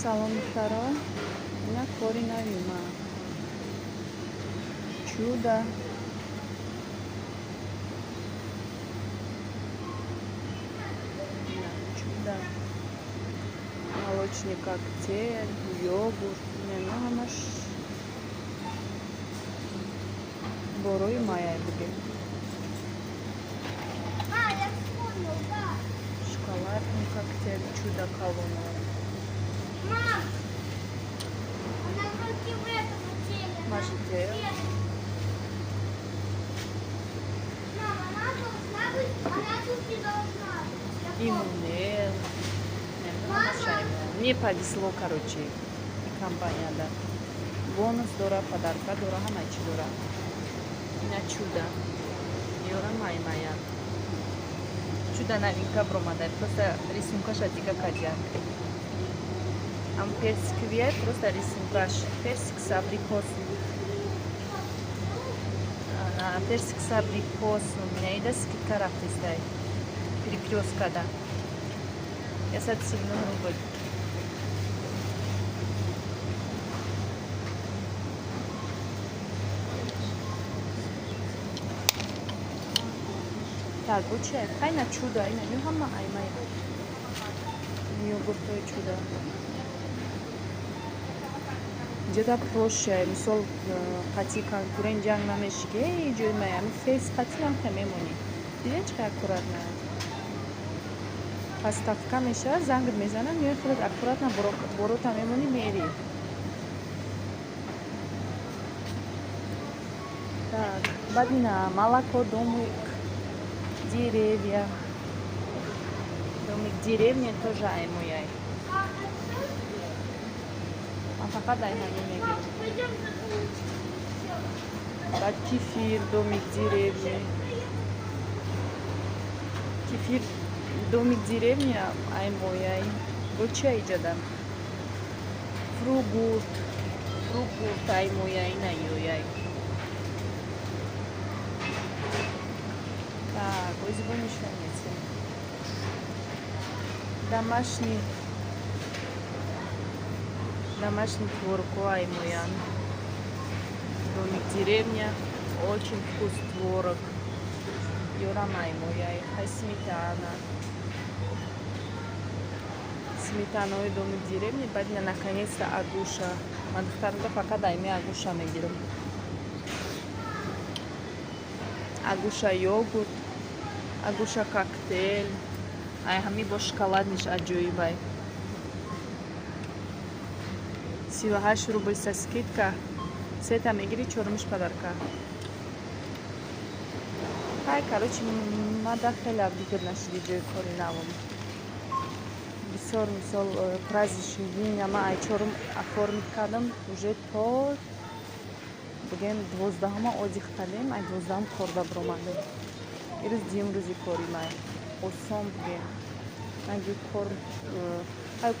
Салом духтаро, ина кори навима. Чудо. Чудо. Молочный коктейль, йогурт. Ну, ҳамаш борои майя бугем. Я вспомнил, да. Шоколадный коктейль, чудо колонна. Мам, она вроде в этом теле. Можете. Мам, она должна быть, она тут не должна быть. Я помню. Имунел. Мне повезло, короче, компания, да. Бонус дора, подарка дора, хамайчи дора. Ина чудо. Йора майя. Чудо новинка промадай. Просто рисункаш адига кадян. Ам персиквия, просто рисункаш. Персик с абрикосом. Персик с абрикосом. У меня еда скидка рафтистай. Перекрестка, да. Я 47 рубль. Так, учай. Хайна чудо. Айна нюхама аймай. Йогуртовое чудо. Где-то проще. Мисол хати конкуренджанг намешге. Джоймая. Фейс хати нам хемемони. Дидечка аккуратно. Поставка мешава, занг мезанам, миёи худат аккуратно борота мемонӣ мери. Так, баъд ина молоко, домик деревья. Домик деревня тоже аймояй. Ман фақат айҳамин мегирам. Пойдем за куличкой. Баъд кефир, домик деревня. Кефир, домик деревня аймояй. Гуча иҷадам. Фругурт аймояй наёяй. Так, возьмёмишаницы. Домашний творог аймоян. Домик деревня. Очень вкус творог. Йорам аймояй. Хай сметана. Сметановый домик деревни. Баъд наконец-то агуша. Ман духтарамда фақат айми агуша мегирам. Агуша йогурт. Агуша коктейль. Ай ҳами бо шоколадниш аҷоибай. 38 рубль со скидка. Сета мегири, чорумиш подарка. Ай, короче, мада хеле абдигир нашиди ҷои кори навум. Бисёр мисол праздничный день, ама ай чорум оформит кардам уже то бигем 12-ма одих кардем, ай 12-м корда бромадем. Ирӯз дим рӯзи корим ай. Осон бигем. Аги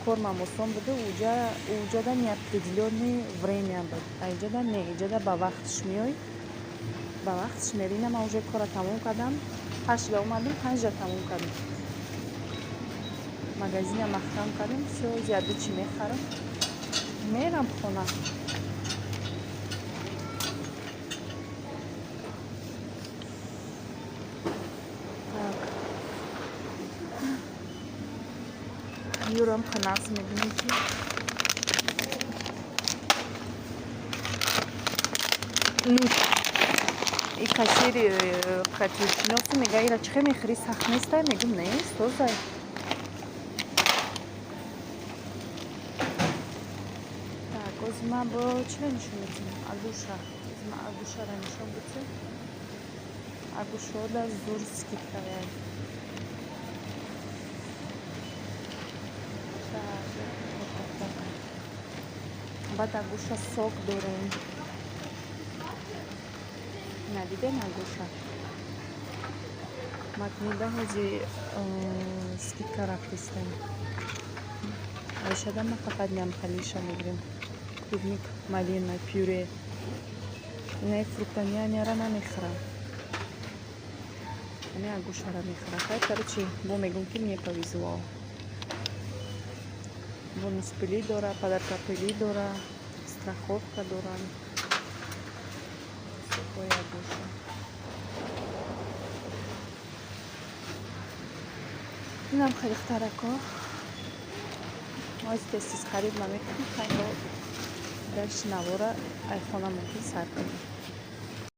кормам осон буду, уҷада неопределённое время буд. Айҷада не, иҷада ба вақтиш меой. Ба вақтиш мери, ина ман уже кора тамом кардам. 8 омадам, 5 тамом кардам. Магазинам махтам кардем, всё, зиёда чӣ мехарам. Мерам хона. Юрам канал мебинем ки и кассири катюшиноси мега ира чихе мехири сахт нестай? Мегум нест, тозай. Так, озма бо чиро нишон метинам? Агуша. Озма агушара нишон бутсе. Агушода зур скидкаяй. Баъд агуша сок дорем. Надидем агуша. Матнида ҳози скидка рафтистем. Айшада ма фақат нямхалиша мегирем. Клубник, малина, пюре. Инаи фруктаняняра намехӯрам. Ами агушара мехӯрам. Короче, бо мегӯм ки мне повезло. бонус пили дора, подарка пили дора, страховка дора. Такое душа. Инам хеле хтарако. Мои тестис қариб мамекунем хайро даш навора айхона муки сар кунем.